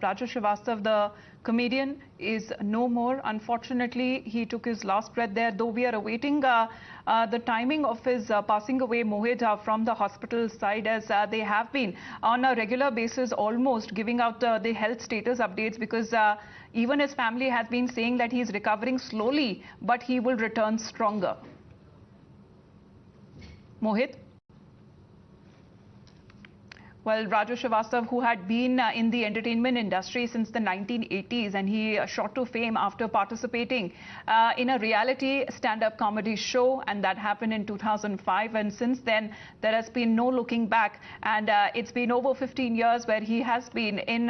Raju Srivastava, the comedian, is no more. Unfortunately, he took his last breath there, though we are awaiting the timing of his passing away, Mohit, from the hospital side, as they have been on a regular basis almost giving out the health status updates, because even his family has been saying that he is recovering slowly, but he will return stronger. Mohit? Well, Raju Srivastava, who had been in the entertainment industry since the 1980s, and he shot to fame after participating in a reality stand-up comedy show, and that happened in 2005. And since then, there has been no looking back, and it's been over 15 years where he has been in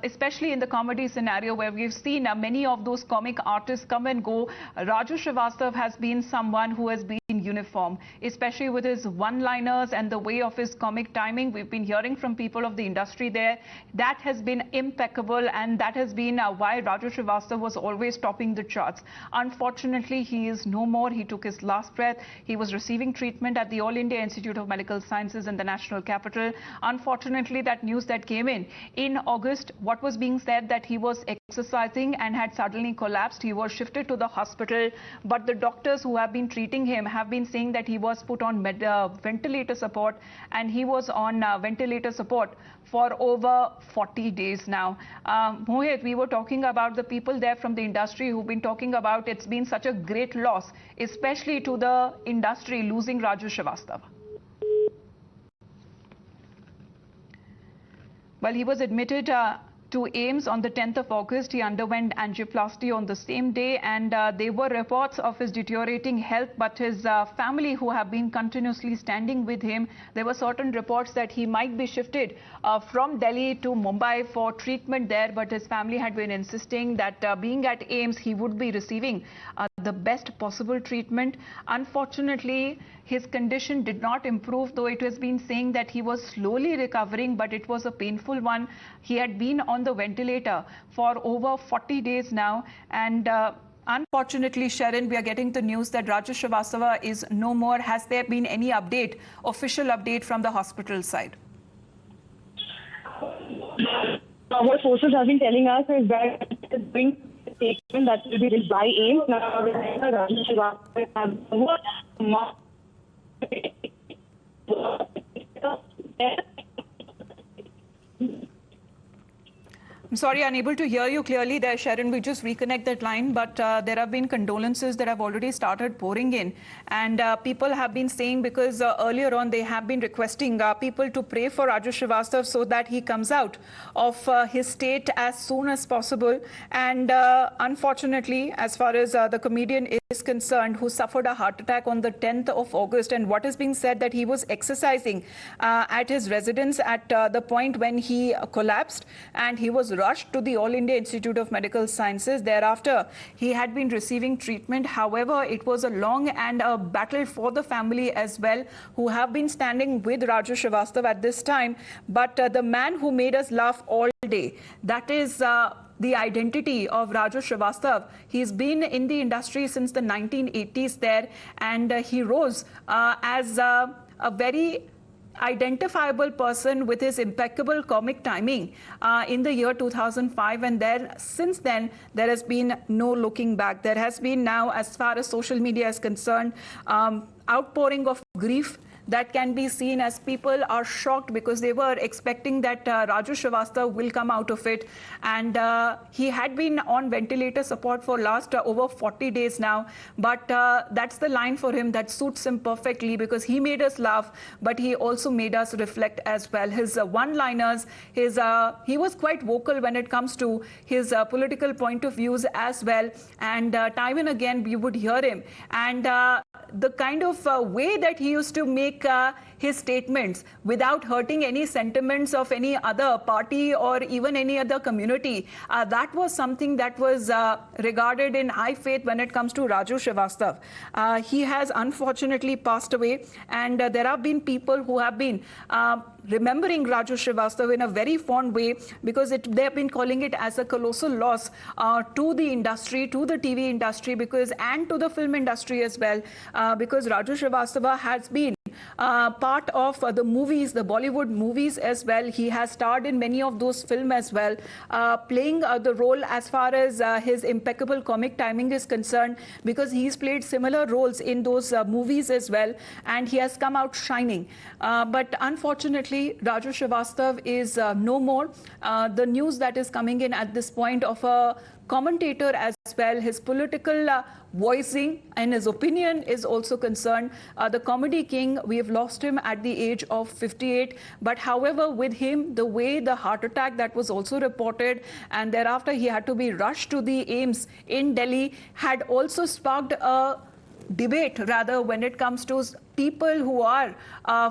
especially in the comedy scenario, where we've seen many of those comic artists come and go. Raju Srivastava has been someone who has been uniform, especially with his one-liners and the way of his comic timing. We've been hearing from people of the industry there. That has been impeccable, and that has been why Raju Srivastava was always topping the charts. Unfortunately, he is no more. He took his last breath. He was receiving treatment at the All India Institute of Medical Sciences in the national capital. Unfortunately, that news that came in August, what was being said that he was exercising and had suddenly collapsed. He was shifted to the hospital, but the doctors who have been treating him have been saying that he was put on ventilator support, and he was on ventilator support for over 40 days now. Mohit, we were talking about the people there from the industry who've been talking about it's been such a great loss, especially to the industry, losing Raju Srivastava. Well, he was admitted to AIIMS on the 10th of August. He underwent angioplasty on the same day, and there were reports of his deteriorating health, but his family, who have been continuously standing with him, there were certain reports that he might be shifted from Delhi to Mumbai for treatment there, but his family had been insisting that being at AIIMS, he would be receiving the best possible treatment. Unfortunately, his condition did not improve, though it has been saying that he was slowly recovering, but it was a painful one. He had been on the ventilator for over 40 days now, and unfortunately, Sharon, we are getting the news that Raju Srivastava is no more. Has there been any update, official update from the hospital side? What sources have been telling us is that it's being statement that will be released by AIIMS. Now, Raju Srivastava I'm sorry, unable to hear you clearly there, Sharon. We just reconnect that line, but there have been condolences that have already started pouring in, and people have been saying, because earlier on they have been requesting people to pray for Raju Srivastava so that he comes out of his state as soon as possible. And unfortunately, as far as the comedian is concerned, who suffered a heart attack on the 10th of August, and what is being said that he was exercising at his residence at the point when he collapsed, and he was rushed to the All India Institute of Medical Sciences. Thereafter, he had been receiving treatment. However, it was a long and a battle for the family as well, who have been standing with Raju Srivastava at this time. But the man who made us laugh all day, that is the identity of Raju Srivastava. He's been in the industry since the 1980s there, and he rose as a very identifiable person with his impeccable comic timing in the year 2005, and then since then there has been no looking back. There has been now, as far as social media is concerned, outpouring of grief that can be seen, as people are shocked because they were expecting that Raju Srivastava will come out of it, and he had been on ventilator support for last over 40 days now. But that's the line for him that suits him perfectly, because he made us laugh, but he also made us reflect as well. His one-liners, he was quite vocal when it comes to his political point of views as well, and time and again you would hear him, and the kind of way that he used to make his statements without hurting any sentiments of any other party or even any other community, that was something that was regarded in high faith when it comes to Raju Srivastava. He has unfortunately passed away, and there have been people who have been remembering Raju Srivastava in a very fond way, because they have been calling it as a colossal loss to the industry, to the TV industry, and to the film industry as well, because Raju Srivastava has been part of the movies, the Bollywood movies as well. He has starred in many of those films as well, playing the role as far as his impeccable comic timing is concerned, because he's played similar roles in those movies as well, and he has come out shining. But unfortunately, Raju Srivastava is no more. The news that is coming in at this point of a commentator as well, his political voicing and his opinion is also concerned. The comedy king, we have lost him at the age of 58. But however, with him, the way the heart attack that was also reported, and thereafter he had to be rushed to the AIIMS in Delhi, had also sparked a debate rather when it comes to people who are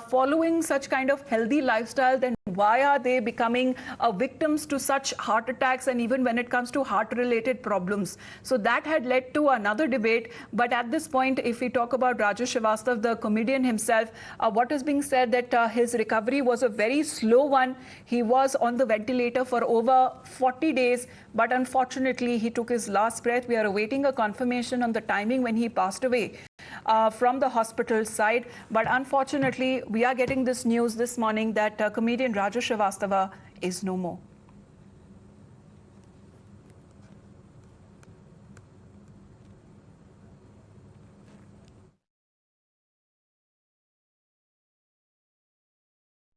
following such kind of healthy lifestyle. Then why are they becoming victims to such heart attacks, and even when it comes to heart related problems? So that had led to another debate. But at this point, if we talk about Raju Srivastava, the comedian himself, what is being said that his recovery was a very slow one. He was on the ventilator for over 40 days, but unfortunately he took his last breath. We are awaiting a confirmation on the timing when he passed away from the hospital side. But unfortunately, we are getting this news this morning that comedian Raju Srivastava is no more.